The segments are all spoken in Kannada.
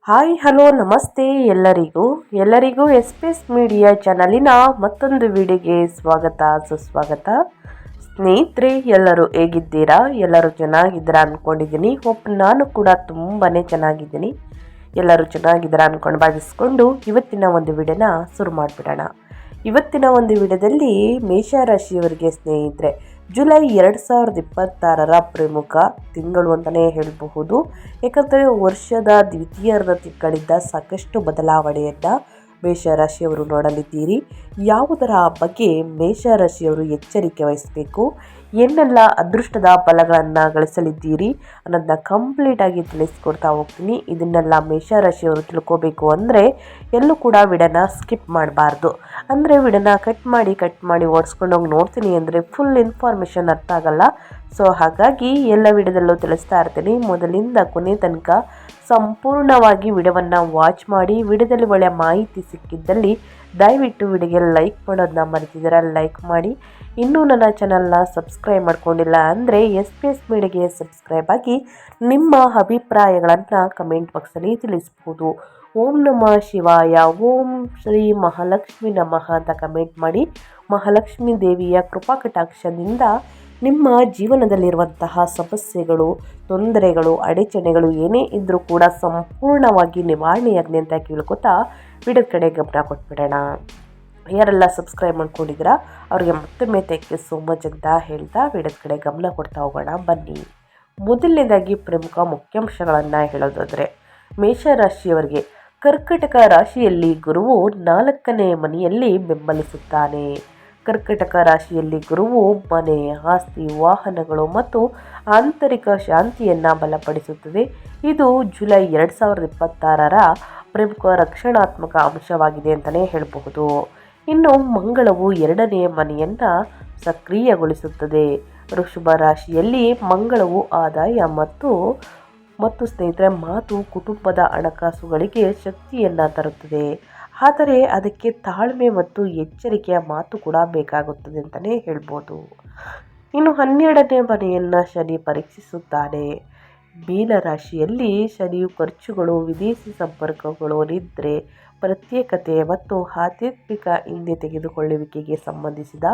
ಹಾಯ್ ಹಲೋ ನಮಸ್ತೆ ಎಲ್ಲರಿಗೂ ಎಸ್ ಪಿ ಎಸ್ ಮೀಡಿಯಾ ಚಾನಲಿನ ಮತ್ತೊಂದು ವಿಡಿಯೋಗೆ ಸ್ವಾಗತ ಸುಸ್ವಾಗತ. ಸ್ನೇಹಿತರೆ, ಎಲ್ಲರೂ ಹೇಗಿದ್ದೀರಾ? ಎಲ್ಲರೂ ಚೆನ್ನಾಗಿದ್ದೀರಾ ಅಂದ್ಕೊಂಡಿದ್ದೀನಿ. ನಾನು ಕೂಡ ತುಂಬಾ ಚೆನ್ನಾಗಿದ್ದೀನಿ. ಎಲ್ಲರೂ ಚೆನ್ನಾಗಿದ್ದೀರಾ ಅಂದ್ಕೊಂಡು ಭಾವಿಸ್ಕೊಂಡು ಇವತ್ತಿನ ಒಂದು ವಿಡಿಯೋನ ಶುರು ಮಾಡಿಬಿಡೋಣ. ಇವತ್ತಿನ ಒಂದು ವಿಡಿಯೋದಲ್ಲಿ ಮೇಷರಾಶಿಯವರಿಗೆ ಸ್ನೇಹಿತರೆ ಜುಲೈ 2026 ಪ್ರಮುಖ ತಿಂಗಳು ಅಂತಲೇ ಹೇಳಬಹುದು. ಏಕೆಂದರೆ ವರ್ಷದ ದ್ವಿತೀಯಾರ್ಧ ತಿಂಗಳಿಂದ ಸಾಕಷ್ಟು ಬದಲಾವಣೆಯನ್ನು ಮೇಷರಾಶಿಯವರು ನೋಡಲಿದ್ದೀರಿ. ಯಾವುದರ ಬಗ್ಗೆ ಮೇಷರಾಶಿಯವರು ಎಚ್ಚರಿಕೆ ವಹಿಸಬೇಕು, ಏನೆಲ್ಲ ಅದೃಷ್ಟದ ಫಲಗಳನ್ನು ಗಳಿಸಲಿದ್ದೀರಿ ಅನ್ನೋದನ್ನ ಕಂಪ್ಲೀಟಾಗಿ ತಿಳಿಸ್ಕೊಡ್ತಾ ಹೋಗ್ತೀನಿ. ಇದನ್ನೆಲ್ಲ ಮೇಷರಾಶಿಯವರು ತಿಳ್ಕೋಬೇಕು ಅಂದರೆ ಎಲ್ಲೂ ಕೂಡ ವಿಡಿಯೋನ ಸ್ಕಿಪ್ ಮಾಡಬಾರ್ದು. ಅಂದರೆ ವಿಡಿಯೋನ ಕಟ್ ಮಾಡಿ ಓಡಿಸ್ಕೊಂಡು ಹೋಗಿ ನೋಡ್ತೀನಿ ಅಂದರೆ ಫುಲ್ ಇನ್ಫಾರ್ಮೇಷನ್ ಅರ್ಥ ಆಗಲ್ಲ. ಸೊ ಹಾಗಾಗಿ ಎಲ್ಲ ವಿಡಿಯೋದಲ್ಲೂ ತಿಳಿಸ್ತಾ ಇರ್ತೀನಿ. ಮೊದಲಿಂದ ಕೊನೆ ತನಕ ಸಂಪೂರ್ಣವಾಗಿ ವಿಡಿಯೋವನ್ನು ವಾಚ್ ಮಾಡಿ. ವಿಡಿಯೋದಲ್ಲಿ ಒಳ್ಳೆಯ ಮಾಹಿತಿ ಸಿಕ್ಕಿದ್ದಲ್ಲಿ ದಯವಿಟ್ಟು ವಿಡಿಯೋಗೆ ಲೈಕ್ ಮಾಡೋದನ್ನ ಮರೆತಿದ್ದೀರಾ, ಲೈಕ್ ಮಾಡಿ. ಇನ್ನೂ ನನ್ನ ಚಾನಲ್ನ ಸಬ್ಸ್ಕ್ರೈಬ್ ಮಾಡ್ಕೊಂಡಿಲ್ಲ ಅಂದರೆ ಎಸ್ ಪಿ ಎಸ್ ಮೀಡಿಯಾಗೆ ಸಬ್ಸ್ಕ್ರೈಬ್ ಆಗಿ ನಿಮ್ಮ ಅಭಿಪ್ರಾಯಗಳನ್ನು ಕಮೆಂಟ್ ಬಾಕ್ಸಲ್ಲಿ ತಿಳಿಸ್ಬೋದು. ಓಂ ನಮಃ ಶಿವಾಯ, ಓಂ ಶ್ರೀ ಮಹಾಲಕ್ಷ್ಮಿ ನಮಃ ಅಂತ ಕಮೆಂಟ್ ಮಾಡಿ. ಮಹಾಲಕ್ಷ್ಮಿ ದೇವಿಯ ಕೃಪಾ ಕಟಾಕ್ಷದಿಂದ ನಿಮ್ಮ ಜೀವನದಲ್ಲಿರುವಂತಹ ಸಮಸ್ಯೆಗಳು, ತೊಂದರೆಗಳು, ಅಡಚಣೆಗಳು ಏನೇ ಇದ್ದರೂ ಕೂಡ ಸಂಪೂರ್ಣವಾಗಿ ನಿವಾರಣೆಯಾಗಲಿ ಅಂತ ಕೇಳ್ಕೊತಾ ವಿಡಿಯೋದ ಕಡೆ ಗಮನ ಕೊಟ್ಬಿಡೋಣ. ಯಾರೆಲ್ಲ ಸಬ್ಸ್ಕ್ರೈಬ್ ಮಾಡ್ಕೊಂಡಿದ್ದೀರಾ ಅವ್ರಿಗೆ ಮತ್ತೊಮ್ಮೆ ಥ್ಯಾಂಕ್ ಯು ಸೋ ಮಚ್ ಅಂತ ಹೇಳ್ತಾ ವಿಡಿಯೋದ ಕಡೆ ಗಮನ ಕೊಡ್ತಾ ಹೋಗೋಣ ಬನ್ನಿ. ಮೊದಲನೇದಾಗಿ ಪ್ರಮುಖ ಮುಖ್ಯಾಂಶಗಳನ್ನು ಹೇಳೋದಾದರೆ ಮೇಷರಾಶಿಯವರಿಗೆ ಕರ್ಕಟಕ ರಾಶಿಯಲ್ಲಿ ಗುರುವು 4ನೇ ಮನೆಯಲ್ಲಿ ಬೆಂಬಲಿಸುತ್ತಾನೆ. ಕರ್ಕಟಕ ರಾಶಿಯಲ್ಲಿ ಗುರುವು ಮನೆ, ಆಸ್ತಿ, ವಾಹನಗಳು ಮತ್ತು ಆಂತರಿಕ ಶಾಂತಿಯನ್ನು ಬಲಪಡಿಸುತ್ತದೆ. ಇದು ಜುಲೈ 2026 ಪ್ರಮುಖ ರಕ್ಷಣಾತ್ಮಕ ಅಂಶವಾಗಿದೆ ಅಂತಲೇ ಹೇಳಬಹುದು. ಇನ್ನು ಮಂಗಳವು 2ನೇ ಮನೆಯನ್ನು ಸಕ್ರಿಯಗೊಳಿಸುತ್ತದೆ. ವೃಷಭ ರಾಶಿಯಲ್ಲಿ ಮಂಗಳವು ಆದಾಯ ಮತ್ತು ಸ್ನೇಹಿತರೆ ಮಾತು, ಕುಟುಂಬದ ಹಣಕಾಸುಗಳಿಗೆ ಶಕ್ತಿಯನ್ನು ತರುತ್ತದೆ. ಆದರೆ ಅದಕ್ಕೆ ತಾಳ್ಮೆ ಮತ್ತು ಎಚ್ಚರಿಕೆಯ ಮಾತು ಕೂಡ ಬೇಕಾಗುತ್ತದೆ ಅಂತಲೇ ಹೇಳ್ಬೋದು. ಇನ್ನು 12ನೇ ಮನೆಯನ್ನು ಶನಿ ಪರೀಕ್ಷಿಸುತ್ತಾನೆ. ಮೀನರಾಶಿಯಲ್ಲಿ ಶನಿಯು ಖರ್ಚುಗಳು, ವಿದೇಶಿ ಸಂಪರ್ಕಗಳು, ನಿದ್ರೆ, ಪ್ರತ್ಯೇಕತೆ ಮತ್ತು ಆಧ್ಯಾತ್ಮಿಕ ಹಿಂದೆ ತೆಗೆದುಕೊಳ್ಳುವಿಕೆಗೆ ಸಂಬಂಧಿಸಿದ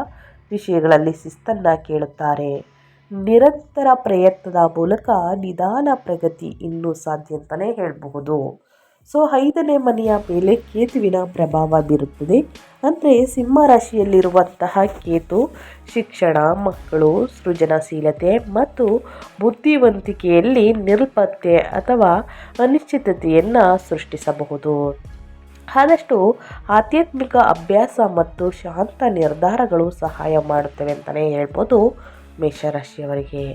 ವಿಷಯಗಳಲ್ಲಿ ಶಿಸ್ತನ್ನು ಕೇಳುತ್ತಾರೆ. ನಿರಂತರ ಪ್ರಯತ್ನದ ಮೂಲಕ ನಿಧಾನ ಪ್ರಗತಿ ಇನ್ನೂ ಸಾಧ್ಯ ಅಂತಲೇ ಹೇಳಬಹುದು. ಸೊ 5ನೇ ಮನೆಯ ಮೇಲೆ ಕೇತುವಿನ ಪ್ರಭಾವ ಬೀರುತ್ತದೆ. ಅಂದರೆ ಸಿಂಹ ರಾಶಿಯಲ್ಲಿರುವಂತಹ ಕೇತು ಶಿಕ್ಷಣ, ಮಕ್ಕಳು, ಸೃಜನಶೀಲತೆ ಮತ್ತು ಬುದ್ಧಿವಂತಿಕೆಯಲ್ಲಿ ನಿರ್ಲಿಪ್ತತೆ ಅಥವಾ ಅನಿಶ್ಚಿತತೆಯನ್ನು ಸೃಷ್ಟಿಸಬಹುದು. ಆದಷ್ಟು ಆಧ್ಯಾತ್ಮಿಕ ಅಭ್ಯಾಸ ಮತ್ತು ಶಾಂತ ನಿರ್ಧಾರಗಳು ಸಹಾಯ ಮಾಡುತ್ತವೆ ಅಂತಲೇ ಹೇಳ್ಬೋದು ಮೇಷರಾಶಿಯವರಿಗೆ.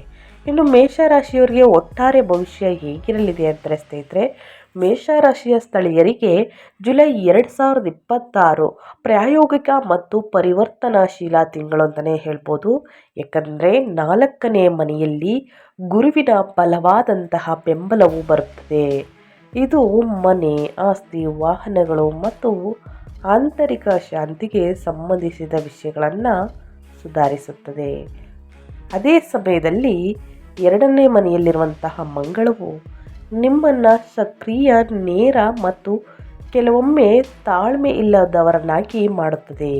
ಇನ್ನು ಮೇಷರಾಶಿಯವರಿಗೆ ಒಟ್ಟಾರೆ ಭವಿಷ್ಯ ಹೇಗಿರಲಿದೆ ಅಂದರೆ ಸ್ನೇಹಿತರೆ, ಮೇಷರಾಶಿಯ ಸ್ಥಳೀಯರಿಗೆ ಜುಲೈ 2026 ಪ್ರಾಯೋಗಿಕ ಮತ್ತು ಪರಿವರ್ತನಾಶೀಲ ತಿಂಗಳು ಅಂತಲೇ ಹೇಳ್ಬೋದು. ಯಾಕಂದರೆ 4ನೇ ಮನೆಯಲ್ಲಿ ಗುರುವಿನ ಬಲವಾದಂತಹ ಬೆಂಬಲವು ಬರುತ್ತದೆ. ಇದು ಮನೆ, ಆಸ್ತಿ, ವಾಹನಗಳು ಮತ್ತು ಆಂತರಿಕ ಶಾಂತಿಗೆ ಸಂಬಂಧಿಸಿದ ವಿಷಯಗಳನ್ನು ಸುಧಾರಿಸುತ್ತದೆ. ಅದೇ ಸಮಯದಲ್ಲಿ 2ನೇ ಮನೆಯಲ್ಲಿರುವಂತಹ ಮಂಗಳವು ನಿಮ್ಮನ್ನು ಸಕ್ರಿಯ, ನೇರ ಮತ್ತು ಕೆಲವೊಮ್ಮೆ ತಾಳ್ಮೆ ಇಲ್ಲದವರನ್ನಾಗಿ ಮಾಡುತ್ತದೆ.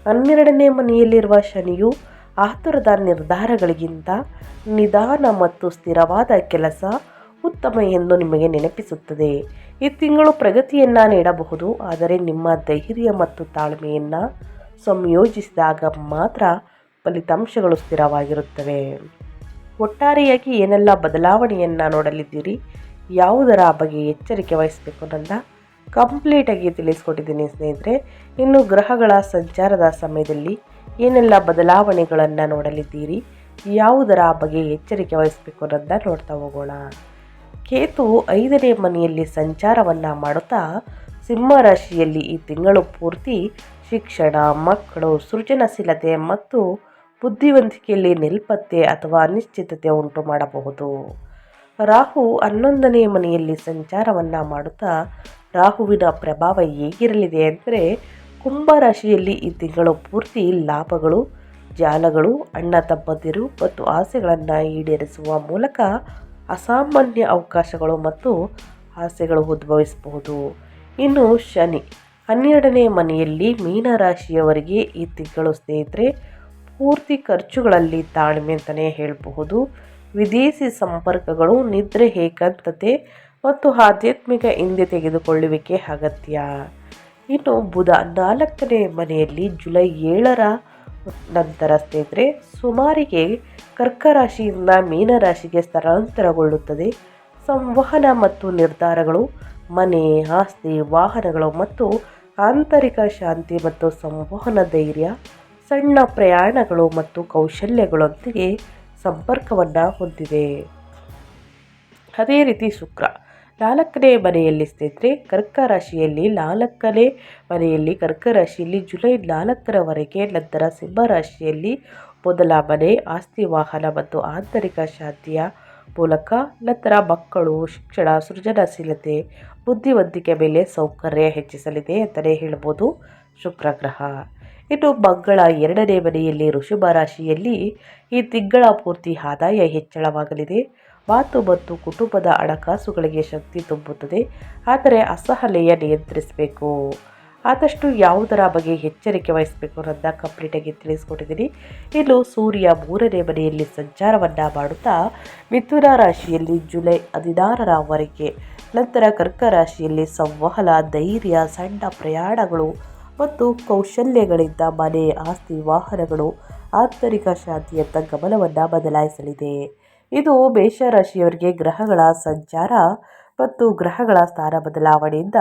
12ನೇ ಮನೆಯಲ್ಲಿರುವ ಶನಿಯು ಆತುರದ ನಿರ್ಧಾರಗಳಿಗಿಂತ ನಿಧಾನ ಮತ್ತು ಸ್ಥಿರವಾದ ಕೆಲಸ ಉತ್ತಮ ಎಂದು ನಿಮಗೆ ನೆನಪಿಸುತ್ತದೆ. ಈ ತಿಂಗಳು ಪ್ರಗತಿಯನ್ನು ನೀಡಬಹುದು, ಆದರೆ ನಿಮ್ಮ ಧೈರ್ಯ ಮತ್ತು ತಾಳ್ಮೆಯನ್ನು ಸಂಯೋಜಿಸಿದಾಗ ಮಾತ್ರ ಫಲಿತಾಂಶಗಳು ಸ್ಥಿರವಾಗಿರುತ್ತವೆ. ಒಟ್ಟಾರೆಯಾಗಿ ಏನೆಲ್ಲ ಬದಲಾವಣೆಯನ್ನು ನೋಡಲಿದ್ದೀರಿ, ಯಾವುದರ ಬಗ್ಗೆ ಎಚ್ಚರಿಕೆ ವಹಿಸಬೇಕು ಅನ್ನೋದನ್ನ ಕಂಪ್ಲೀಟಾಗಿ ತಿಳಿಸ್ಕೊಟ್ಟಿದ್ದೀನಿ ಸ್ನೇಹಿತರೆ. ಇನ್ನು ಗ್ರಹಗಳ ಸಂಚಾರದ ಸಮಯದಲ್ಲಿ ಏನೆಲ್ಲ ಬದಲಾವಣೆಗಳನ್ನು ನೋಡಲಿದ್ದೀರಿ, ಯಾವುದರ ಬಗ್ಗೆ ಎಚ್ಚರಿಕೆ ವಹಿಸಬೇಕು ಅನ್ನೋದನ್ನ ನೋಡ್ತಾ ಹೋಗೋಣ. ಕೇತು 5ನೇ ಮನೆಯಲ್ಲಿ ಸಂಚಾರವನ್ನು ಮಾಡುತ್ತಾ ಸಿಂಹ ರಾಶಿಯಲ್ಲಿ ಈ ತಿಂಗಳು ಪೂರ್ತಿ ಶಿಕ್ಷಣ, ಮಕ್ಕಳು, ಸೃಜನಶೀಲತೆ ಮತ್ತು ಬುದ್ಧಿವಂತಿಕೆಯಲ್ಲಿ ನಿರ್ಲಿಪ್ತತೆ ಅಥವಾ ಅನಿಶ್ಚಿತತೆ ಉಂಟು ಮಾಡಬಹುದು. ರಾಹು 11ನೇ ಮನೆಯಲ್ಲಿ ಸಂಚಾರವನ್ನು ಮಾಡುತ್ತಾ ರಾಹುವಿನ ಪ್ರಭಾವ ಹೇಗಿರಲಿದೆ ಅಂದರೆ, ಕುಂಭ ರಾಶಿಯಲ್ಲಿ ಈ ತಿಂಗಳು ಪೂರ್ತಿ ಲಾಭಗಳು, ಜಾಲಗಳು, ಅಣ್ಣ ತಮ್ಮಂದಿರು ಮತ್ತು ಆಸೆಗಳನ್ನು ಈಡೇರಿಸುವ ಮೂಲಕ ಅಸಾಮಾನ್ಯ ಅವಕಾಶಗಳು ಮತ್ತು ಆಸೆಗಳು ಉದ್ಭವಿಸಬಹುದು. ಇನ್ನು ಶನಿ 12ನೇ ಮನೆಯಲ್ಲಿ ಮೀನರಾಶಿಯವರಿಗೆ ಈ ತಿಂಗಳು ಸ್ನೇಹಿತರೆ ಪೂರ್ತಿ ಖರ್ಚುಗಳಲ್ಲಿ ತಾಳ್ಮೆ ಅಂತಲೇ ಹೇಳಬಹುದು. ವಿದೇಶಿ ಸಂಪರ್ಕಗಳು, ನಿದ್ರೆ, ಏಕಾಂತತೆ ಮತ್ತು ಆಧ್ಯಾತ್ಮಿಕ ಹಿಂದೆ ತೆಗೆದುಕೊಳ್ಳುವಿಕೆ ಅಗತ್ಯ. ಇನ್ನು ಬುಧ 4ನೇ ಮನೆಯಲ್ಲಿ ಜುಲೈ 7ರ ನಂತರ ಸ್ನೇಹಿತರೆ ಸುಮಾರಿಗೆ ಕರ್ಕ ರಾಶಿಯಿಂದ ಮೀನರಾಶಿಗೆ ಸ್ಥಳಾಂತರಗೊಳ್ಳುತ್ತದೆ. ಸಂವಹನ ಮತ್ತು ನಿರ್ಧಾರಗಳು, ಮನೆ, ಆಸ್ತಿ, ವಾಹನಗಳು ಮತ್ತು ಆಂತರಿಕ ಶಾಂತಿ ಮತ್ತು ಸಂವಹನ ಧೈರ್ಯ, ಸಣ್ಣ ಪ್ರಯಾಣಗಳು ಮತ್ತು ಕೌಶಲ್ಯಗಳೊಂದಿಗೆ ಸಂಪರ್ಕವನ್ನು ಹೊಂದಿದೆ. ಅದೇ ರೀತಿ ಶುಕ್ರ 4ನೇ ಮನೆಯಲ್ಲಿ ಸ್ನೇಹಿತರೆ ಕರ್ಕ ರಾಶಿಯಲ್ಲಿ 4ನೇ ಮನೆಯಲ್ಲಿ ಕರ್ಕ ರಾಶಿಯಲ್ಲಿ ಜುಲೈ 4ರವರೆಗೆ, ನಂತರ ಸಿಂಹ ರಾಶಿಯಲ್ಲಿ ಮೊದಲ ಮನೆ, ಆಸ್ತಿ, ವಾಹನ ಮತ್ತು ಆಂತರಿಕ ಶಾಂತಿಯ ಮೂಲಕ, ನಂತರ ಮಕ್ಕಳು, ಶಿಕ್ಷಣ, ಸೃಜನಶೀಲತೆ, ಬುದ್ಧಿವಂತಿಕೆ ಮೇಲೆ ಸೌಕರ್ಯ ಹೆಚ್ಚಿಸಲಿದೆ ಅಂತಲೇ ಹೇಳ್ಬೋದು ಶುಕ್ರ ಗ್ರಹ. ಇನ್ನು ಮಂಗಳ 2ನೇ ಮನೆಯಲ್ಲಿ ವೃಷಭ ರಾಶಿಯಲ್ಲಿ ಈ ತಿಂಗಳ ಪೂರ್ತಿ ಆದಾಯ ಹೆಚ್ಚಳವಾಗಲಿದೆ. ಮಾತು ಮತ್ತು ಕುಟುಂಬದ ಹಣಕಾಸುಗಳಿಗೆ ಶಕ್ತಿ ತುಂಬುತ್ತದೆ, ಆದರೆ ಅಸಹನೆಯ ನಿಯಂತ್ರಿಸಬೇಕು. ಆದಷ್ಟು ಯಾವುದರ ಬಗ್ಗೆ ಎಚ್ಚರಿಕೆ ವಹಿಸಬೇಕು ಅನ್ನೋದನ್ನ ಕಂಪ್ಲೀಟಾಗಿ ತಿಳಿಸ್ಕೊಟ್ಟಿದ್ದೀನಿ. ಇನ್ನು ಸೂರ್ಯ 3ನೇ ಮನೆಯಲ್ಲಿ ಸಂಚಾರವನ್ನು ಮಾಡುತ್ತಾ ಮಿಥುನ ರಾಶಿಯಲ್ಲಿ ಜುಲೈ 16ರವರೆಗೆ, ನಂತರ ಕರ್ಕ ರಾಶಿಯಲ್ಲಿ ಸಂವಹನ, ಧೈರ್ಯ, ಸಣ್ಣ ಪ್ರಯಾಣಗಳು ಮತ್ತು ಕೌಶಲ್ಯಗಳಿಂದ ಮನೆ, ಆಸ್ತಿ, ವಾಹನಗಳು, ಆಂತರಿಕ ಶಾಂತಿಯತ್ತ ಗಮನವನ್ನು ಬದಲಾಯಿಸಲಿದೆ. ಇದು ಮೇಷರಾಶಿಯವರಿಗೆ ಗ್ರಹಗಳ ಸಂಚಾರ ಮತ್ತು ಗ್ರಹಗಳ ಸ್ಥಾನ ಬದಲಾವಣೆಯಿಂದ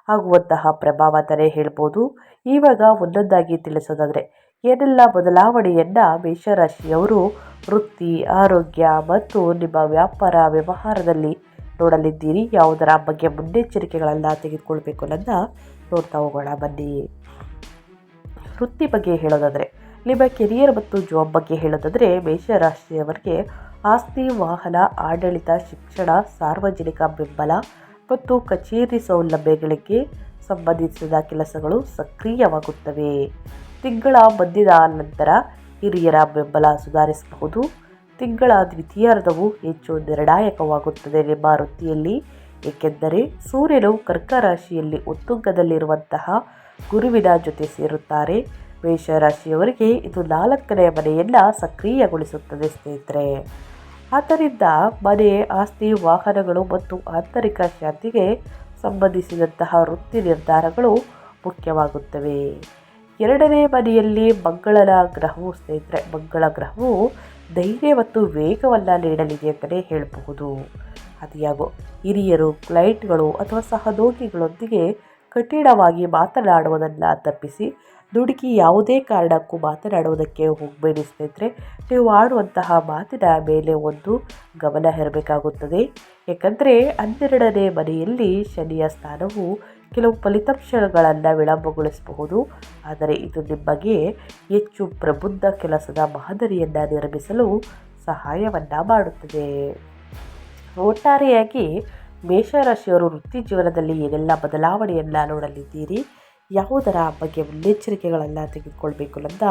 ಆಗುವಂತಹ ಪ್ರಭಾವ ಅಂತಲೇ ಹೇಳ್ಬೋದು. ಇವಾಗ ಒಂದೊಂದಾಗಿ ತಿಳಿಸೋದಾದರೆ ಏನೆಲ್ಲ ಬದಲಾವಣೆಯನ್ನು ಮೇಷರಾಶಿಯವರು ವೃತ್ತಿ, ಆರೋಗ್ಯ ಮತ್ತು ನಿಮ್ಮ ವ್ಯಾಪಾರ ವ್ಯವಹಾರದಲ್ಲಿ ನೋಡಲಿದ್ದೀರಿ, ಯಾವುದರ ಬಗ್ಗೆ ಮುನ್ನೆಚ್ಚರಿಕೆಗಳನ್ನು ತೆಗೆದುಕೊಳ್ಬೇಕು ಅನ್ನೋದನ್ನ ನೋಡ್ತಾ ಹೋಗೋಣ ಬನ್ನಿ. ವೃತ್ತಿ ಬಗ್ಗೆ ಹೇಳೋದಾದರೆ, ನಿಮ್ಮ ಕೆರಿಯರ್ ಮತ್ತು ಜಾಬ್ ಬಗ್ಗೆ ಹೇಳೋದಾದರೆ ಮೇಷರಾಶಿಯವರಿಗೆ ಆಸ್ತಿ, ವಾಹನ, ಆಡಳಿತ, ಶಿಕ್ಷಣ, ಸಾರ್ವಜನಿಕ ಬೆಂಬಲ ಮತ್ತು ಕಚೇರಿ ಸೌಲಭ್ಯಗಳಿಗೆ ಸಂಬಂಧಿಸಿದ ಕೆಲಸಗಳು ಸಕ್ರಿಯವಾಗುತ್ತವೆ. ತಿಂಗಳ ಮಧ್ಯದ ನಂತರ ಹಿರಿಯರ ಬೆಂಬಲ ಸುಧಾರಿಸಬಹುದು. ತಿಂಗಳ ದ್ವಿತೀಯಾರ್ಧವು ಹೆಚ್ಚು ನಿರ್ಣಾಯಕವಾಗುತ್ತದೆ ನಿಮ್ಮ ವೃತ್ತಿಯಲ್ಲಿ, ಏಕೆಂದರೆ ಸೂರ್ಯನು ಕರ್ಕ ರಾಶಿಯಲ್ಲಿ ಉತ್ತುಂಗದಲ್ಲಿರುವಂತಹ ಗುರುವಿನ ಜೊತೆ ಸೇರುತ್ತಾರೆ. ಮೇಷರಾಶಿಯವರಿಗೆ ಇದು 4ನೇ ಮನೆಯನ್ನು ಸಕ್ರಿಯಗೊಳಿಸುತ್ತದೆ ಸ್ನೇಹಿತರೆ. ಆದ್ದರಿಂದ ಮನೆ, ಆಸ್ತಿ, ವಾಹನಗಳು ಮತ್ತು ಆಂತರಿಕ ಶಾಂತಿಗೆ ಸಂಬಂಧಿಸಿದಂತಹ ವೃತ್ತಿ ನಿರ್ಧಾರಗಳು ಮುಖ್ಯವಾಗುತ್ತವೆ. 2ನೇ ಮನೆಯಲ್ಲಿ ಮಂಗಳ ಗ್ರಹವು ಧೈರ್ಯ ಮತ್ತು ವೇಗವನ್ನು ನೀಡಲಿದೆ ಅಂತಲೇ ಹೇಳಬಹುದು. ಅದ್ಯಾಗೋ ಹಿರಿಯರು, ಕ್ಲೈಂಟ್ಗಳು ಅಥವಾ ಸಹೋದ್ಯೋಗಿಗಳೊಂದಿಗೆ ಕಠಿಣವಾಗಿ ಮಾತನಾಡುವುದನ್ನು ತಪ್ಪಿಸಿ ದುಡುಕಿ ಯಾವುದೇ ಕಾರಣಕ್ಕೂ ಮಾತನಾಡುವುದಕ್ಕೆ ಹೋಗಬೇಡಿ ಸ್ನೇಹಿತರೆ. ನೀವು ಆಡುವಂತಹ ಮಾತಿನ ಮೇಲೆ ಒಂದು ಗಮನ ಇರಬೇಕಾಗುತ್ತದೆ. ಏಕೆಂದರೆ 12ನೇ ಮನೆಯಲ್ಲಿ ಶನಿಯ ಸ್ಥಾನವು ಕೆಲವು ಫಲಿತಾಂಶಗಳನ್ನು ವಿಳಂಬಗೊಳಿಸಬಹುದು, ಆದರೆ ಇದು ನಿಮಗೆ ಹೆಚ್ಚು ಪ್ರಬುದ್ಧ ಕೆಲಸದ ಮಾದರಿಯನ್ನು ನಿರ್ಮಿಸಲು ಸಹಾಯವನ್ನು ಮಾಡುತ್ತದೆ. ಒಟ್ಟಾರೆಯಾಗಿ ಮೇಷರಾಶಿಯವರು ವೃತ್ತಿ ಜೀವನದಲ್ಲಿ ಏನೆಲ್ಲ ಬದಲಾವಣೆಯನ್ನು ನೋಡಲಿದ್ದೀರಿ, ಯಾವುದರ ಬಗ್ಗೆ ಮುನ್ನೆಚ್ಚರಿಕೆಗಳನ್ನು ತೆಗೆದುಕೊಳ್ಬೇಕು ಅಂತ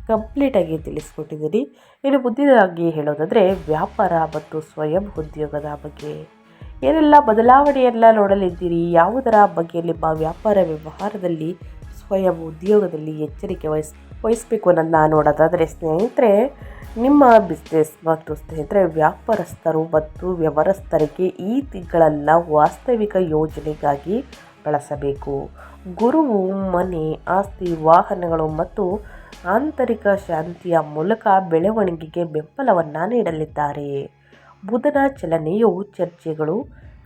ಕಂಪ್ಲೀಟಾಗಿ ತಿಳಿಸ್ಕೊಟ್ಟಿದ್ದೀನಿ. ಇನ್ನು ಮುಂದಿನದಾಗಿ ಹೇಳೋದಾದರೆ ವ್ಯಾಪಾರ ಮತ್ತು ಸ್ವಯಂ ಉದ್ಯೋಗದ ಬಗ್ಗೆ ಏನೆಲ್ಲ ಬದಲಾವಣೆಯನ್ನು ನೋಡಲಿದ್ದೀರಿ, ಯಾವುದರ ಬಗ್ಗೆ ನಿಮ್ಮ ವ್ಯಾಪಾರ ವ್ಯವಹಾರದಲ್ಲಿ ಸ್ವಯಂ ಉದ್ಯೋಗದಲ್ಲಿ ಎಚ್ಚರಿಕೆ ವಹಿಸಬೇಕು ಅನ್ನೋದನ್ನ ನೋಡೋದಾದರೆ ಸ್ನೇಹಿತರೆ, ನಿಮ್ಮ ಬಿಸ್ನೆಸ್ ಮತ್ತು ಸ್ನೇಹಿತರೆ ವ್ಯಾಪಾರಸ್ಥರು ಮತ್ತು ವ್ಯವಹಾರಸ್ಥರಿಗೆ ಈ ತಿಂಗಳನ್ನು ವಾಸ್ತವಿಕ ಯೋಜನೆಗಾಗಿ ಬಳಸಬೇಕು. ಗುರುವು ಮನೆ, ಆಸ್ತಿ, ವಾಹನಗಳು ಮತ್ತು ಆಂತರಿಕ ಶಾಂತಿಯ ಮೂಲಕ ಬೆಳವಣಿಗೆಗೆ ಬೆಂಬಲವನ್ನು ನೀಡಲಿದ್ದಾರೆ. ಬುಧನ ಚಲನೆಯು ಚರ್ಚೆಗಳು,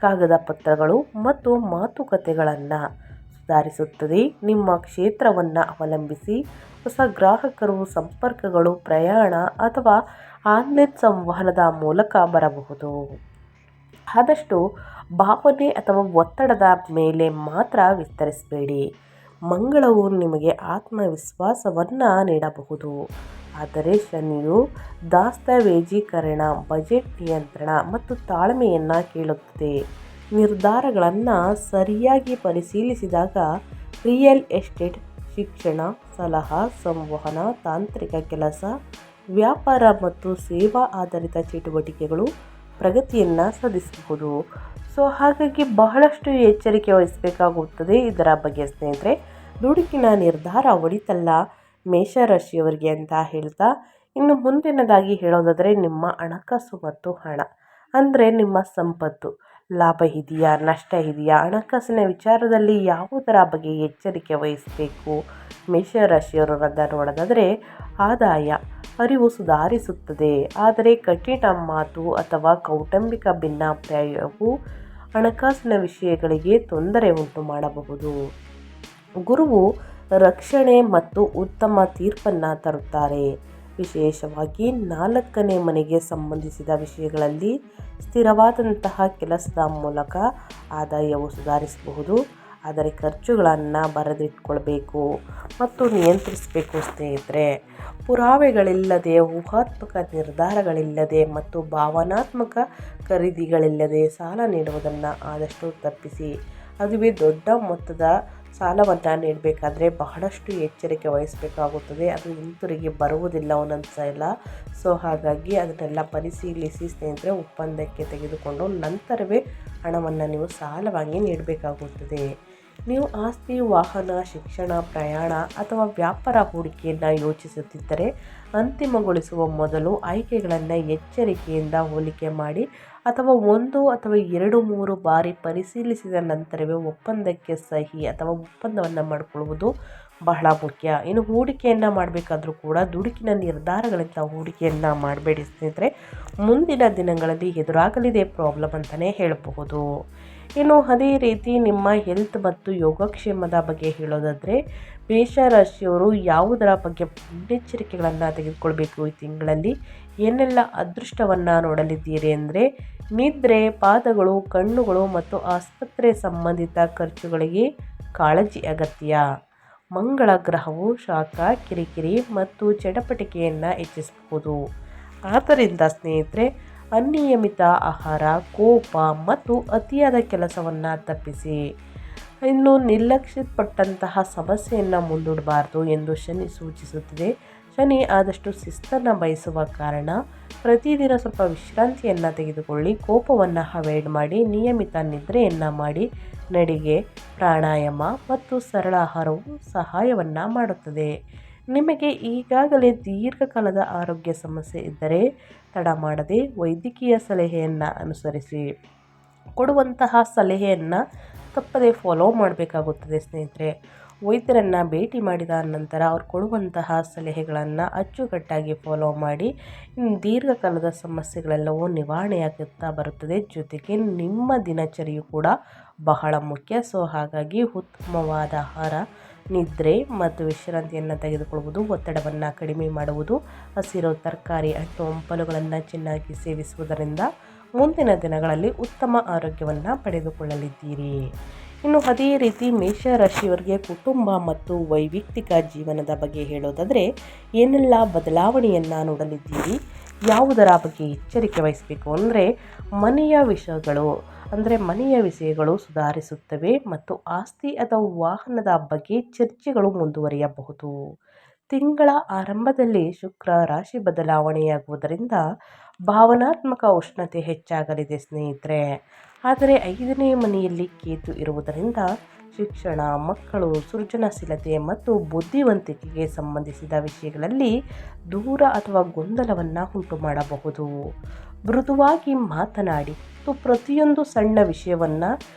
ಕಾಗದ ಪತ್ರಗಳು ಮತ್ತು ಮಾತುಕತೆಗಳನ್ನು ಸುಧಾರಿಸುತ್ತದೆ. ನಿಮ್ಮ ಕ್ಷೇತ್ರವನ್ನು ಅವಲಂಬಿಸಿ ಹೊಸ ಗ್ರಾಹಕರು, ಸಂಪರ್ಕಗಳು, ಪ್ರಯಾಣ ಅಥವಾ ಆನ್ಲೈನ್ ಸಂವಹನದ ಮೂಲಕ ಬರಬಹುದು. ಆದಷ್ಟು ಭಾವನೆ ಅಥವಾ ಒತ್ತಡದ ಮೇಲೆ ಮಾತ್ರ ವಿಸ್ತರಿಸಬೇಡಿ. ಮಂಗಳವು ನಿಮಗೆ ಆತ್ಮವಿಶ್ವಾಸವನ್ನು ನೀಡಬಹುದು, ಆದರೆ ಶನಿಯು ದಸ್ತಾವೇಜೀಕರಣ, ಬಜೆಟ್ ನಿಯಂತ್ರಣ ಮತ್ತು ತಾಳ್ಮೆಯನ್ನು ಕೇಳುತ್ತದೆ. ನಿರ್ಧಾರಗಳನ್ನು ಸರಿಯಾಗಿ ಪರಿಶೀಲಿಸಿದಾಗ ರಿಯಲ್ ಎಸ್ಟೇಟ್, ಶಿಕ್ಷಣ, ಸಲಹಾ, ಸಂವಹನ, ತಾಂತ್ರಿಕ ಕೆಲಸ, ವ್ಯಾಪಾರ ಮತ್ತು ಸೇವಾ ಆಧಾರಿತ ಚಟುವಟಿಕೆಗಳು ಪ್ರಗತಿಯನ್ನು ಸಾಧಿಸಬಹುದು. ಸೊ ಹಾಗಾಗಿ ಬಹಳಷ್ಟು ಎಚ್ಚರಿಕೆ ವಹಿಸಬೇಕಾಗುತ್ತದೆ ಇದರ ಬಗ್ಗೆ ಸ್ನೇಹಿತರೆ. ದುಡುಕಿನ ನಿರ್ಧಾರ ಒಳಿತಲ್ಲ ಮೇಷರಾಶಿಯವರಿಗೆ ಅಂತ ಹೇಳ್ತಾ, ಇನ್ನು ಮುಂದಿನದಾಗಿ ಹೇಳೋದಾದರೆ ನಿಮ್ಮ ಹಣಕಾಸು ಮತ್ತು ಹಣ ಅಂದರೆ ನಿಮ್ಮ ಸಂಪತ್ತು ಲಾಭ ಇದೆಯಾ ನಷ್ಟ ಇದೆಯಾ, ಹಣಕಾಸಿನ ವಿಚಾರದಲ್ಲಿ ಯಾವುದರ ಬಗ್ಗೆ ಎಚ್ಚರಿಕೆ ವಹಿಸಬೇಕು ಮೇಷರಾಶಿಯವರನ್ನ ನೋಡೋದಾದರೆ, ಆದಾಯ ಅರಿವು ಸುಧಾರಿಸುತ್ತದೆ, ಆದರೆ ಕಠಿಣ ಮಾತು ಅಥವಾ ಕೌಟುಂಬಿಕ ಭಿನ್ನಾಭಿಪ್ರಾಯವು ಹಣಕಾಸಿನ ವಿಷಯಗಳಿಗೆ ತೊಂದರೆ ಉಂಟು ಮಾಡಬಹುದು. ಗುರುವು ರಕ್ಷಣೆ ಮತ್ತು ಉತ್ತಮ ತೀರ್ಪನ್ನು ತರುತ್ತಾರೆ. ವಿಶೇಷವಾಗಿ 4ನೇ ಮನೆಗೆ ಸಂಬಂಧಿಸಿದ ವಿಷಯಗಳಲ್ಲಿ ಸ್ಥಿರವಾದಂತಹ ಕೆಲಸದ ಮೂಲಕ ಆದಾಯವು ಸುಧಾರಿಸಬಹುದು. ಆದರೆ ಖರ್ಚುಗಳನ್ನು ಬರೆದಿಟ್ಕೊಳ್ಬೇಕು ಮತ್ತು ನಿಯಂತ್ರಿಸಬೇಕು ಸ್ನೇಹಿತರೆ. ಪುರಾವೆಗಳಿಲ್ಲದೆ, ಊಹಾತ್ಮಕ ನಿರ್ಧಾರಗಳಿಲ್ಲದೆ ಮತ್ತು ಭಾವನಾತ್ಮಕ ಖರೀದಿಗಳಿಲ್ಲದೆ ಸಾಲ ನೀಡುವುದನ್ನು ಆದಷ್ಟು ತಪ್ಪಿಸಿ. ಅದುವೇ ದೊಡ್ಡ ಮೊತ್ತದ ಸಾಲವನ್ನು ನೀಡಬೇಕಾದ್ರೆ ಬಹಳಷ್ಟು ಎಚ್ಚರಿಕೆ ವಹಿಸಬೇಕಾಗುತ್ತದೆ. ಅದು ಹಿಂತಿರುಗಿ ಬರುವುದಿಲ್ಲ ಒಂದೊಂದು ಸಲ. ಸೊ ಹಾಗಾಗಿ ಅದನ್ನೆಲ್ಲ ಪರಿಶೀಲಿಸಿ ಸ್ನೇಹಿತರೆ ಒಪ್ಪಂದಕ್ಕೆ ತೆಗೆದುಕೊಂಡು ನಂತರವೇ ಹಣವನ್ನು ನೀವು ಸಾಲವಾಗಿ ನೀಡಬೇಕಾಗುತ್ತದೆ. ನೀವು ಆಸ್ತಿ, ವಾಹನ, ಶಿಕ್ಷಣ, ಪ್ರಯಾಣ ಅಥವಾ ವ್ಯಾಪಾರ ಹೂಡಿಕೆಯನ್ನು ಯೋಚಿಸುತ್ತಿದ್ದರೆ ಅಂತಿಮಗೊಳಿಸುವ ಮೊದಲು ಆಯ್ಕೆಗಳನ್ನು ಎಚ್ಚರಿಕೆಯಿಂದ ಹೋಲಿಕೆ ಮಾಡಿ ಅಥವಾ 1 ಅಥವಾ 2-3 ಬಾರಿ ಪರಿಶೀಲಿಸಿದ ನಂತರವೇ ಒಪ್ಪಂದಕ್ಕೆ ಸಹಿ ಅಥವಾ ಒಪ್ಪಂದವನ್ನು ಮಾಡಿಕೊಳ್ಳುವುದು ಬಹಳ ಮುಖ್ಯ. ಇನ್ನು ಹೂಡಿಕೆಯನ್ನು ಮಾಡಬೇಕಾದ್ರೂ ಕೂಡ ದುಡುಕಿನ ನಿರ್ಧಾರಗಳಿಂದ ಹೂಡಿಕೆಯನ್ನು ಮಾಡಬೇಡಿ ಸ್ನೇಹಿತರೆ. ಮುಂದಿನ ದಿನಗಳಲ್ಲಿ ಎದುರಾಗಲಿದೆ ಪ್ರಾಬ್ಲಮ್ ಅಂತಲೇ ಹೇಳಬಹುದು. ಇನ್ನು ಅದೇ ರೀತಿ ನಿಮ್ಮ ಹೆಲ್ತ್ ಮತ್ತು ಯೋಗಕ್ಷೇಮದ ಬಗ್ಗೆ ಹೇಳೋದಾದರೆ, ಮೇಷರಾಶಿಯವರು ಯಾವುದರ ಬಗ್ಗೆ ಮುನ್ನೆಚ್ಚರಿಕೆಗಳನ್ನು ತೆಗೆದುಕೊಳ್ಬೇಕು ಈ ತಿಂಗಳಲ್ಲಿ, ಏನೆಲ್ಲ ಅದೃಷ್ಟವನ್ನು ನೋಡಲಿದ್ದೀರಿ ಅಂದರೆ, ನಿದ್ರೆ, ಪಾದಗಳು, ಕಣ್ಣುಗಳು ಮತ್ತು ಆಸ್ಪತ್ರೆ ಸಂಬಂಧಿತ ಖರ್ಚುಗಳಿಗೆ ಕಾಳಜಿ ಅಗತ್ಯ. ಮಂಗಳ ಗ್ರಹವು ಶಾಖ, ಕಿರಿಕಿರಿ ಮತ್ತು ಚಟಪಟಿಕೆಯನ್ನು ಹೆಚ್ಚಿಸಬಹುದು. ಆದ್ದರಿಂದ ಸ್ನೇಹಿತರೆ ಅನಿಯಮಿತ ಆಹಾರ, ಕೋಪ ಮತ್ತು ಅತಿಯಾದ ಕೆಲಸವನ್ನು ತಪ್ಪಿಸಿ. ಇನ್ನು ನಿರ್ಲಕ್ಷ್ಯಪಟ್ಟಂತಹ ಸಮಸ್ಯೆಯನ್ನು ಮುಂದೂಡಬಾರದು ಎಂದು ಶನಿ ಸೂಚಿಸುತ್ತಿದೆ. ಶನಿ ಆದಷ್ಟು ಶಿಸ್ತನ್ನು ಬಯಸುವ ಕಾರಣ ಪ್ರತಿದಿನ ಸ್ವಲ್ಪ ವಿಶ್ರಾಂತಿಯನ್ನು ತೆಗೆದುಕೊಳ್ಳಿ, ಕೋಪವನ್ನು ಅವಾಯ್ಡ್ ಮಾಡಿ, ನಿಯಮಿತ ನಿದ್ರೆಯನ್ನು ಮಾಡಿ. ನಡಿಗೆ, ಪ್ರಾಣಾಯಾಮ ಮತ್ತು ಸರಳ ಆಹಾರವು ಸಹಾಯವನ್ನು ಮಾಡುತ್ತದೆ. ನಿಮಗೆ ಈಗಾಗಲೇ ದೀರ್ಘಕಾಲದ ಆರೋಗ್ಯ ಸಮಸ್ಯೆ ಇದ್ದರೆ ತಡ ಮಾಡದೆ ವೈದ್ಯಕೀಯ ಸಲಹೆಯನ್ನು ಅನುಸರಿಸಿ. ಕೊಡುವಂತಹ ಸಲಹೆಯನ್ನು ತಪ್ಪದೆ ಫಾಲೋ ಮಾಡಬೇಕಾಗುತ್ತದೆ ಸ್ನೇಹಿತರೆ. ವೈದ್ಯರನ್ನು ಭೇಟಿ ಮಾಡಿದ ನಂತರ ಅವ್ರು ಕೊಡುವಂತಹ ಸಲಹೆಗಳನ್ನು ಅಚ್ಚುಕಟ್ಟಾಗಿ ಫಾಲೋ ಮಾಡಿ ದೀರ್ಘಕಾಲದ ಸಮಸ್ಯೆಗಳೆಲ್ಲವೂ ನಿವಾರಣೆಯಾಗುತ್ತಾ ಬರುತ್ತದೆ. ಜೊತೆಗೆ ನಿಮ್ಮ ದಿನಚರಿಯು ಕೂಡ ಬಹಳ ಮುಖ್ಯ. ಸೊ ಹಾಗಾಗಿ ಉತ್ತಮವಾದ ಆಹಾರ, ನಿದ್ರೆ ಮತ್ತು ವಿಶ್ರಾಂತಿಯನ್ನು ತೆಗೆದುಕೊಳ್ಳುವುದು, ಒತ್ತಡವನ್ನು ಕಡಿಮೆ ಮಾಡುವುದು, ಹಸಿರು ತರಕಾರಿ, ಹಣ್ಣು ಹಂಪಲುಗಳನ್ನು ಚೆನ್ನಾಗಿ ಸೇವಿಸುವುದರಿಂದ ಮುಂದಿನ ದಿನಗಳಲ್ಲಿ ಉತ್ತಮ ಆರೋಗ್ಯವನ್ನು ಪಡೆದುಕೊಳ್ಳಲಿದ್ದೀರಿ. ಇನ್ನು ಅದೇ ರೀತಿ ಮೇಷರಾಶಿಯವರಿಗೆ ಕುಟುಂಬ ಮತ್ತು ವೈಯಕ್ತಿಕ ಜೀವನದ ಬಗ್ಗೆ ಹೇಳೋದಾದರೆ, ಏನೆಲ್ಲ ಬದಲಾವಣೆಯನ್ನು ನೋಡಲಿದ್ದೀರಿ, ಯಾವುದರ ಬಗ್ಗೆ ಎಚ್ಚರಿಕೆ ವಹಿಸಬೇಕು ಅಂದರೆ, ಮನೆಯ ವಿಷಯಗಳು ಸುಧಾರಿಸುತ್ತವೆ ಮತ್ತು ಆಸ್ತಿ ಅಥವಾ ವಾಹನದ ಬಗ್ಗೆ ಚರ್ಚೆಗಳು ಮುಂದುವರಿಯಬಹುದು. ತಿಂಗಳ ಆರಂಭದಲ್ಲಿ ಶುಕ್ರ ರಾಶಿ ಬದಲಾವಣೆಯಾಗುವುದರಿಂದ ಭಾವನಾತ್ಮಕ ಉಷ್ಣತೆ ಹೆಚ್ಚಾಗಲಿದೆ ಸ್ನೇಹಿತರೆ. ಆದರೆ 5ನೇ ಮನೆಯಲ್ಲಿ ಕೇತು ಇರುವುದರಿಂದ ಶಿಕ್ಷಣ, ಮಕ್ಕಳು, ಸೃಜನಶೀಲತೆ ಮತ್ತು ಬುದ್ಧಿವಂತಿಕೆಗೆ ಸಂಬಂಧಿಸಿದ ವಿಷಯಗಳಲ್ಲಿ ದೂರ ಅಥವಾ ಗೊಂದಲವನ್ನು ಉಂಟು ಮಾಡಬಹುದು. ಮೃದುವಾಗಿ ಮಾತನಾಡಿ ಮತ್ತು ಪ್ರತಿಯೊಂದು ಸಣ್ಣ ವಿಷಯವನ್ನು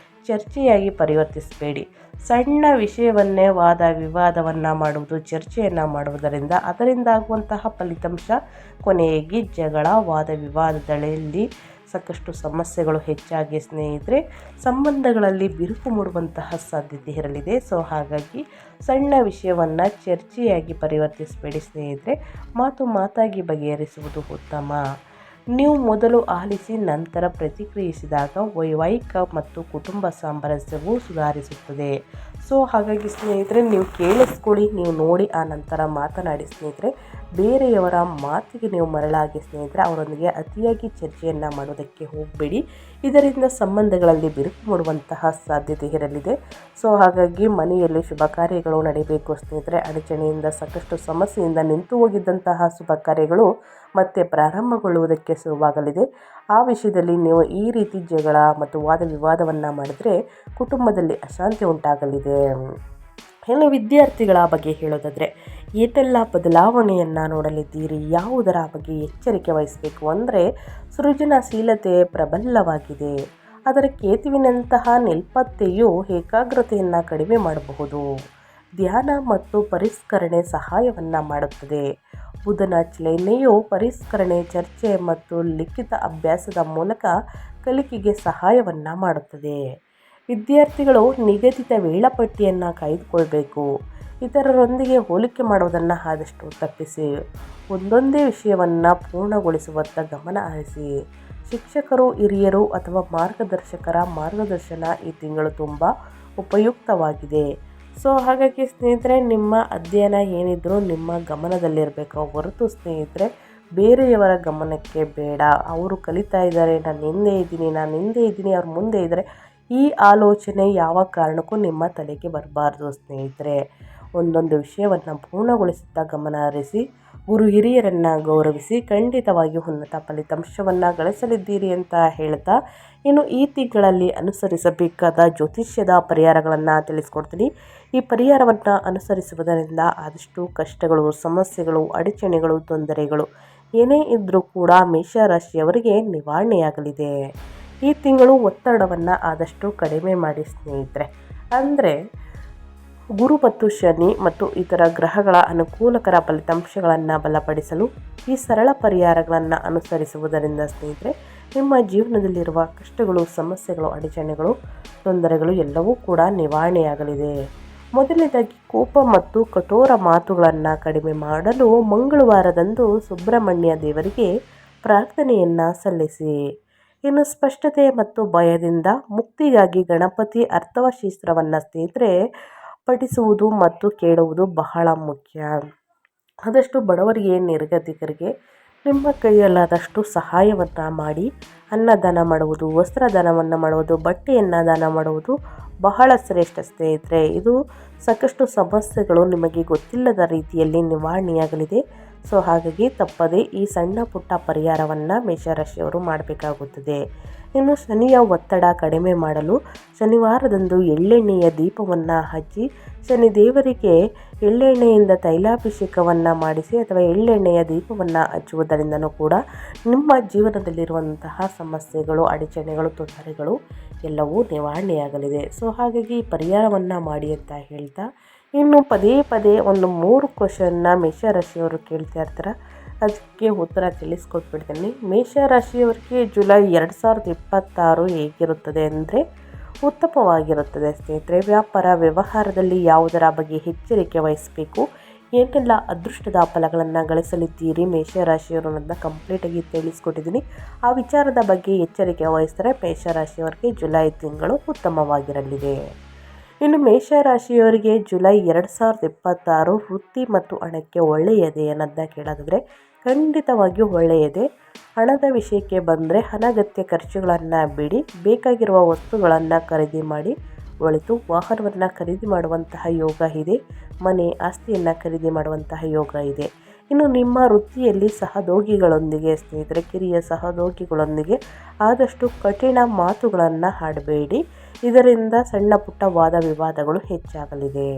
ಚರ್ಚೆಯಾಗಿ ಪರಿವರ್ತಿಸಬೇಡಿ. ಸಣ್ಣ ವಿಷಯವನ್ನೇ ವಾದ ವಿವಾದವನ್ನು ಮಾಡುವುದು, ಚರ್ಚೆಯನ್ನು ಮಾಡುವುದರಿಂದ ಅದರಿಂದಾಗುವಂತಹ ಫಲಿತಾಂಶ ಕೊನೆಯಾಗಿ ಜಗಳ, ವಾದ ವಿವಾದಗಳಲ್ಲಿ ಸಾಕಷ್ಟು ಸಮಸ್ಯೆಗಳು ಹೆಚ್ಚಾಗಿ ಸ್ನೇಹಿತರೆ ಸಂಬಂಧಗಳಲ್ಲಿ ಬಿರುಕು ಮೂಡುವಂತಹ ಸಾಧ್ಯತೆ ಇರಲಿದೆ. ಸೊ ಹಾಗಾಗಿ ಸಣ್ಣ ವಿಷಯವನ್ನು ಚರ್ಚೆಯಾಗಿ ಪರಿವರ್ತಿಸಬೇಡಿ ಸ್ನೇಹಿತರೆ. ಮಾತಾಗಿ ಬಗೆಹರಿಸುವುದು ಉತ್ತಮ. ನೀವು ಮೊದಲು ಆಲಿಸಿ ನಂತರ ಪ್ರತಿಕ್ರಿಯಿಸಿದಾಗ ವೈವಾಹಿಕ ಮತ್ತು ಕುಟುಂಬ ಸಾಮರಸ್ಯವು ಸುಧಾರಿಸುತ್ತದೆ. ಸೊ ಹಾಗಾಗಿ ಸ್ನೇಹಿತರೆ ನೀವು ಕೇಳಿಸ್ಕೊಳ್ಳಿ, ನೀವು ನೋಡಿ ಆ ನಂತರ ಮಾತನಾಡಿ ಸ್ನೇಹಿತರೆ. ಬೇರೆಯವರ ಮಾತಿಗೆ ನೀವು ಮರಳಾಗಿ ಸ್ನೇಹಿತರೆ ಅವರೊಂದಿಗೆ ಅತಿಯಾಗಿ ಚರ್ಚೆಯನ್ನು ಮಾಡೋದಕ್ಕೆ ಹೋಗಬೇಡಿ. ಇದರಿಂದ ಸಂಬಂಧಗಳಲ್ಲಿ ಬಿರುಕು ಮೂಡುವಂತಹ ಸಾಧ್ಯತೆ ಇರಲಿದೆ. ಸೊ ಹಾಗಾಗಿ ಮನೆಯಲ್ಲಿ ಶುಭ ಕಾರ್ಯಗಳು ನಡೀಬೇಕು ಸ್ನೇಹಿತರೆ. ಅಡಚಣೆಯಿಂದ ಸಾಕಷ್ಟು ಸಮಸ್ಯೆಯಿಂದ ನಿಂತು ಹೋಗಿದ್ದಂತಹ ಶುಭ ಕಾರ್ಯಗಳು ಮತ್ತೆ ಪ್ರಾರಂಭಗೊಳ್ಳುವುದಕ್ಕೆ ಶುರುವಾಗಲಿದೆ. ಆ ವಿಷಯದಲ್ಲಿ ನೀವು ಈ ರೀತಿ ಜಗಳ ಮತ್ತು ವಾದ ವಿವಾದವನ್ನು ಮಾಡಿದರೆ ಕುಟುಂಬದಲ್ಲಿ ಅಶಾಂತಿ ಉಂಟಾಗಲಿದೆ. ಇನ್ನು ವಿದ್ಯಾರ್ಥಿಗಳ ಬಗ್ಗೆ ಹೇಳೋದಾದರೆ ಏನೆಲ್ಲ ಬದಲಾವಣೆಯನ್ನು ನೋಡಲಿದ್ದೀರಿ, ಯಾವುದರ ಬಗ್ಗೆ ಎಚ್ಚರಿಕೆ ವಹಿಸಬೇಕು ಅಂದರೆ ಸೃಜನಶೀಲತೆ ಪ್ರಬಲವಾಗಿದೆ. ಅದರ ಕೇತುವಿನಂತಹ ನಿಲ್ಪತ್ತೆಯು ಏಕಾಗ್ರತೆಯನ್ನು ಕಡಿಮೆ ಮಾಡಬಹುದು. ಧ್ಯಾನ ಮತ್ತು ಪರಿಷ್ಕರಣೆ ಸಹಾಯವನ್ನು ಮಾಡುತ್ತದೆ. ಬುಧನ ಚಲನೆಯು ಪರಿಷ್ಕರಣೆ, ಚರ್ಚೆ ಮತ್ತು ಲಿಖಿತ ಅಭ್ಯಾಸದ ಮೂಲಕ ಕಲಿಕೆಗೆ ಸಹಾಯವನ್ನು ಮಾಡುತ್ತದೆ. ವಿದ್ಯಾರ್ಥಿಗಳು ನಿಗದಿತ ವೇಳಾಪಟ್ಟಿಯನ್ನು ಕಾಯ್ದುಕೊಳ್ಬೇಕು. ಇತರರೊಂದಿಗೆ ಹೋಲಿಕೆ ಮಾಡುವುದನ್ನು ಆದಷ್ಟು ತಪ್ಪಿಸಿ ಒಂದೊಂದೇ ವಿಷಯವನ್ನು ಪೂರ್ಣಗೊಳಿಸುವತ್ತ ಗಮನ ಹರಿಸಿ. ಶಿಕ್ಷಕರು, ಹಿರಿಯರು ಅಥವಾ ಮಾರ್ಗದರ್ಶಕರ ಮಾರ್ಗದರ್ಶನ ಈ ತಿಂಗಳು ತುಂಬ ಉಪಯುಕ್ತವಾಗಿದೆ. ಸೊ ಹಾಗಾಗಿ ಸ್ನೇಹಿತರೆ ನಿಮ್ಮ ಅಧ್ಯಯನ ಏನಿದ್ರೂ ನಿಮ್ಮ ಗಮನದಲ್ಲಿರಬೇಕು ಹೊರತು ಸ್ನೇಹಿತರೆ ಬೇರೆಯವರ ಗಮನಕ್ಕೆ ಬೇಡ. ಅವರು ಕಲಿತಾ ಇದ್ದಾರೆ, ನಾನು ಹಿಂದೆ ಇದ್ದೀನಿ, ಅವ್ರು ಮುಂದೆ ಇದ್ದಾರೆ, ಈ ಆಲೋಚನೆ ಯಾವ ಕಾರಣಕ್ಕೂ ನಿಮ್ಮ ತಲೆಗೆ ಬರಬಾರ್ದು ಸ್ನೇಹಿತರೆ. ಒಂದೊಂದು ವಿಷಯವನ್ನು ಪೂರ್ಣಗೊಳಿಸುತ್ತಾ ಗಮನ ಹರಿಸಿ, ಗುರು ಹಿರಿಯರನ್ನು ಗೌರವಿಸಿ ಖಂಡಿತವಾಗಿಯೂ ಉನ್ನತ ಫಲಿತಾಂಶವನ್ನು ಗಳಿಸಲಿದ್ದೀರಿ ಅಂತ ಹೇಳ್ತಾ, ಇನ್ನು ಈ ತಿಂಗಳಲ್ಲಿ ಅನುಸರಿಸಬೇಕಾದ ಜ್ಯೋತಿಷ್ಯದ ಪರಿಹಾರಗಳನ್ನು ತಿಳಿಸ್ಕೊಡ್ತೀನಿ. ಈ ಪರಿಹಾರವನ್ನು ಅನುಸರಿಸುವುದರಿಂದ ಆದಷ್ಟು ಕಷ್ಟಗಳು, ಸಮಸ್ಯೆಗಳು, ಅಡಚಣೆಗಳು, ತೊಂದರೆಗಳು ಏನೇ ಇದ್ದರೂ ಕೂಡ ಮೇಷರಾಶಿಯವರಿಗೆ ನಿವಾರಣೆಯಾಗಲಿದೆ. ಈ ತಿಂಗಳು ಒತ್ತಡವನ್ನು ಆದಷ್ಟು ಕಡಿಮೆ ಮಾಡಿ ಸ್ನೇಹಿತರೆ. ಅಂದರೆ ಗುರು ಮತ್ತು ಶನಿ ಮತ್ತು ಇತರ ಗ್ರಹಗಳ ಅನುಕೂಲಕರ ಫಲಿತಾಂಶಗಳನ್ನು ಬಲಪಡಿಸಲು ಈ ಸರಳ ಪರಿಹಾರಗಳನ್ನು ಅನುಸರಿಸುವುದರಿಂದ ಸ್ನೇಹಿತರೆ ನಿಮ್ಮ ಜೀವನದಲ್ಲಿರುವ ಕಷ್ಟಗಳು, ಸಮಸ್ಯೆಗಳು, ಅಡಚಣೆಗಳು, ತೊಂದರೆಗಳು ಎಲ್ಲವೂ ಕೂಡ ನಿವಾರಣೆಯಾಗಲಿದೆ. ಮೊದಲನೇದಾಗಿ ಕೋಪ ಮತ್ತು ಕಠೋರ ಮಾತುಗಳನ್ನು ಕಡಿಮೆ ಮಾಡಲು ಮಂಗಳವಾರದಂದು ಸುಬ್ರಹ್ಮಣ್ಯ ದೇವರಿಗೆ ಪ್ರಾರ್ಥನೆಯನ್ನು ಸಲ್ಲಿಸಿ. ಇನ್ನು ಸ್ಪಷ್ಟತೆ ಮತ್ತು ಭಯದಿಂದ ಮುಕ್ತಿಗಾಗಿ ಗಣಪತಿ ಅರ್ಥವಶಾಸ್ತ್ರವನ್ನು ಸ್ನೇಹಿತರೆ ಪಠಿಸುವುದು ಮತ್ತು ಕೇಳುವುದು ಬಹಳ ಮುಖ್ಯ. ಆದಷ್ಟು ಬಡವರಿಗೆ, ನಿರ್ಗತಿಕರಿಗೆ ನಿಮ್ಮ ಕೈಯಲ್ಲಾದಷ್ಟು ಸಹಾಯವನ್ನು ಮಾಡಿ. ಅನ್ನದಾನ ಮಾಡುವುದು, ವಸ್ತ್ರದಾನವನ್ನು ಮಾಡುವುದು, ಬಟ್ಟೆಯನ್ನು ದಾನ ಮಾಡುವುದು ಬಹಳ ಶ್ರೇಷ್ಠ ಸ್ನೇಹಿತರೆ. ಇದು ಸಾಕಷ್ಟು ಸಮಸ್ಯೆಗಳು ನಿಮಗೆ ಗೊತ್ತಿಲ್ಲದ ರೀತಿಯಲ್ಲಿ ನಿವಾರಣೆಯಾಗಲಿದೆ. ಸೊ ಹಾಗಾಗಿ ತಪ್ಪದೆ ಈ ಸಣ್ಣ ಪುಟ್ಟ ಪರಿಹಾರವನ್ನು ಮೇಷರಾಶಿಯವರು ಮಾಡಬೇಕಾಗುತ್ತದೆ. ಇನ್ನು ಶನಿಯ ಒತ್ತಡ ಕಡಿಮೆ ಮಾಡಲು ಶನಿವಾರದಂದು ಎಳ್ಳೆಣ್ಣೆಯ ದೀಪವನ್ನು ಹಚ್ಚಿ ಶನಿ ದೇವರಿಗೆ ಎಳ್ಳೆಣ್ಣೆಯಿಂದ ತೈಲಾಭಿಷೇಕವನ್ನು ಮಾಡಿಸಿ ಅಥವಾ ಎಳ್ಳೆಣ್ಣೆಯ ದೀಪವನ್ನು ಹಚ್ಚುವುದರಿಂದನೂ ಕೂಡ ನಿಮ್ಮ ಜೀವನದಲ್ಲಿರುವಂತಹ ಸಮಸ್ಯೆಗಳು, ಅಡಚಣೆಗಳು, ತೊಂದರೆಗಳು ಎಲ್ಲವೂ ನಿವಾರಣೆಯಾಗಲಿದೆ. ಸೊ ಹಾಗಾಗಿ ಈ ಪರಿಹಾರವನ್ನು ಮಾಡಿ ಅಂತ ಹೇಳ್ತಾ, ಇನ್ನು ಪದೇ ಪದೇ ಒಂದು 3 ಕ್ವಶನ್ನ ಮೇಷರಾಶಿಯವರು ಕೇಳ್ತಾ ಇರ್ತಾರೆ, ಅದಕ್ಕೆ ಉತ್ತರ ತಿಳಿಸ್ಕೊಟ್ಬಿಡ್ತೀನಿ. ಮೇಷರಾಶಿಯವರಿಗೆ ಜುಲೈ 2026 ಹೇಗಿರುತ್ತದೆ ಅಂದರೆ ಉತ್ತಮವಾಗಿರುತ್ತದೆ ಸ್ನೇಹಿತರೆ. ವ್ಯಾಪಾರ ವ್ಯವಹಾರದಲ್ಲಿ ಯಾವುದರ ಬಗ್ಗೆ ಎಚ್ಚರಿಕೆ ವಹಿಸಬೇಕು, ಏನೆಲ್ಲ ಅದೃಷ್ಟದ ಫಲಗಳನ್ನು ಗಳಿಸಲಿದ್ದೀರಿ ಮೇಷರಾಶಿಯವರು ಅನ್ನೋದನ್ನ ಕಂಪ್ಲೀಟಾಗಿ ತಿಳಿಸ್ಕೊಟ್ಟಿದ್ದೀನಿ. ಆ ವಿಚಾರದ ಬಗ್ಗೆ ಎಚ್ಚರಿಕೆ ವಹಿಸಿದರೆ ಮೇಷರಾಶಿಯವರಿಗೆ ಜುಲೈ ತಿಂಗಳು ಉತ್ತಮವಾಗಿರಲಿದೆ. ಇನ್ನು ಮೇಷರಾಶಿಯವರಿಗೆ ಜುಲೈ 2026 ವೃತ್ತಿ ಮತ್ತು ಹಣಕ್ಕೆ ಒಳ್ಳೆಯದೇ ಅನ್ನೋದನ್ನ ಕೇಳೋದಾದರೆ ಖಂಡಿತವಾಗಿಯೂ ಒಳ್ಳೆಯದೇ. ಹಣದ ವಿಷಯಕ್ಕೆ ಬಂದರೆ ಅನಗತ್ಯ ಖರ್ಚುಗಳನ್ನು ಬಿಡಿ. ಬೇಕಾಗಿರುವ ವಸ್ತುಗಳನ್ನು ಖರೀದಿ ಮಾಡಿ. ಒಳಿತು ವಾಹನವನ್ನು ಖರೀದಿ ಮಾಡುವಂತಹ ಯೋಗ ಇದೆ. ಮನೆ, ಆಸ್ತಿಯನ್ನು ಖರೀದಿ ಮಾಡುವಂತಹ ಯೋಗ ಇದೆ. ಇನ್ನು ನಿಮ್ಮ ವೃತ್ತಿಯಲ್ಲಿ ಸಹೋದ್ಯೋಗಿಗಳೊಂದಿಗೆ ಸ್ನೇಹಿತರೆ, ಕಿರಿಯ ಸಹೋದ್ಯೋಗಿಗಳೊಂದಿಗೆ ಆದಷ್ಟು ಕಠಿಣ ಮಾತುಗಳನ್ನು ಆಡಬೇಡಿ. ಇದರಿಂದ ಸಣ್ಣ ಪುಟ್ಟ ವಾದ ವಿವಾದಗಳು ಹೆಚ್ಚಾಗಲಿದೆ.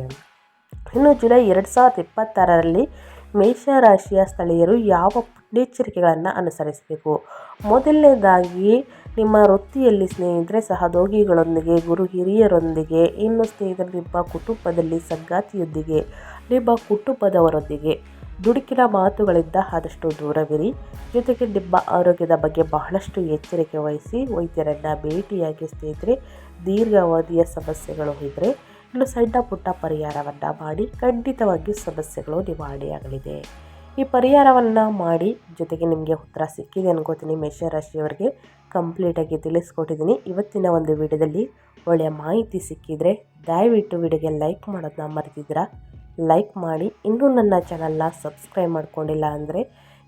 ಇನ್ನು ಜುಲೈ 2026ರಲ್ಲಿ ಮೇಷರಾಶಿಯ ಸ್ಥಳೀಯರು ಯಾವ ಮುನ್ನೆಚ್ಚರಿಕೆಗಳನ್ನು ಅನುಸರಿಸಬೇಕು? ಮೊದಲನೇದಾಗಿ ನಿಮ್ಮ ವೃತ್ತಿಯಲ್ಲಿ ಸ್ನೇಹಿತರೆ ಸಹೋದ್ಯೋಗಿಗಳೊಂದಿಗೆ, ಗುರು ಹಿರಿಯರೊಂದಿಗೆ, ಇನ್ನು ಸ್ನೇಹಿತರೆ ನಿಮ್ಮ ಕುಟುಂಬದಲ್ಲಿ ಸಂಗಾತಿಯೊಂದಿಗೆ, ನಿಮ್ಮ ಕುಟುಂಬದವರೊಂದಿಗೆ ದುಡುಕಿನ ಮಾತುಗಳಿಂದ ಆದಷ್ಟು ದೂರವಿರಿ. ಜೊತೆಗೆ ನಿಮ್ಮ ಆರೋಗ್ಯದ ಬಗ್ಗೆ ಬಹಳಷ್ಟು ಎಚ್ಚರಿಕೆ ವಹಿಸಿ. ವೈದ್ಯರನ್ನು ಭೇಟಿಯಾಗಿ ಸ್ನೇಹಿತರೆ. ದೀರ್ಘಾವಧಿಯ ಸಮಸ್ಯೆಗಳು ಇದ್ದರೆ ಇನ್ನು ಸಣ್ಣ ಪುಟ್ಟ ಪರಿಹಾರವನ್ನು ಮಾಡಿ. ಖಂಡಿತವಾಗಿ ಸಮಸ್ಯೆಗಳು ನಿವಾರಣೆಯಾಗಲಿದೆ. ಈ ಪರಿಹಾರವನ್ನು ಮಾಡಿ. ಜೊತೆಗೆ ನಿಮಗೆ ಉತ್ತರ ಸಿಕ್ಕಿದೆ ಅನ್ಕೋತೀನಿ ಮೇಷರಾಶಿಯವರಿಗೆ. ಕಂಪ್ಲೀಟಾಗಿ ತಿಳಿಸ್ಕೊಟ್ಟಿದ್ದೀನಿ. ಇವತ್ತಿನ ಒಂದು ವಿಡಿಯೋದಲ್ಲಿ ಒಳ್ಳೆಯ ಮಾಹಿತಿ ಸಿಕ್ಕಿದರೆ ದಯವಿಟ್ಟು ವಿಡಿಯೋಗೆ ಲೈಕ್ ಮಾಡೋದನ್ನ ಮರೆತಿದ್ದೀರಾ, ಲೈಕ್ ಮಾಡಿ. ಇನ್ನೂ ನನ್ನ ಚಾನಲ್ನ ಸಬ್ಸ್ಕ್ರೈಬ್ ಮಾಡ್ಕೊಂಡಿಲ್ಲ ಅಂದರೆ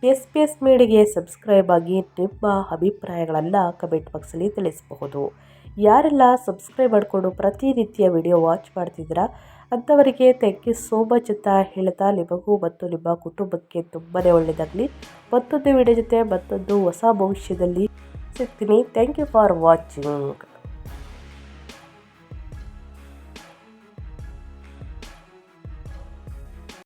SPS ಮೀಡಿಯಾಗೆ ಸಬ್ಸ್ಕ್ರೈಬ್ ಆಗಿ ನಿಮ್ಮ ಅಭಿಪ್ರಾಯಗಳನ್ನು ಕಮೆಂಟ್ ಬಾಕ್ಸಲ್ಲಿ ತಿಳಿಸಬಹುದು. ಯಾರೆಲ್ಲ ಸಬ್ಸ್ಕ್ರೈಬ್ ಮಾಡಿಕೊಂಡು ಪ್ರತಿ ರೀತಿಯ ವಿಡಿಯೋ ವಾಚ್ ಮಾಡ್ತಿದ್ದೀರಾ ಅಂಥವರಿಗೆ ಥ್ಯಾಂಕ್ ಯು ಸೋ ಮಚ್ ಅಂತ ಹೇಳ್ತಾ, ನಿಮಗೂ ಮತ್ತು ನಿಮ್ಮ ಕುಟುಂಬಕ್ಕೆ ತುಂಬಾ ಒಳ್ಳೆಯದಾಗಲಿ. ಮತ್ತೊಂದು ವಿಡಿಯೋ ಜೊತೆ ಮತ್ತೊಂದು ಹೊಸ ಭವಿಷ್ಯದಲ್ಲಿ ಸಿಗ್ತೀನಿ. Thank you for watching.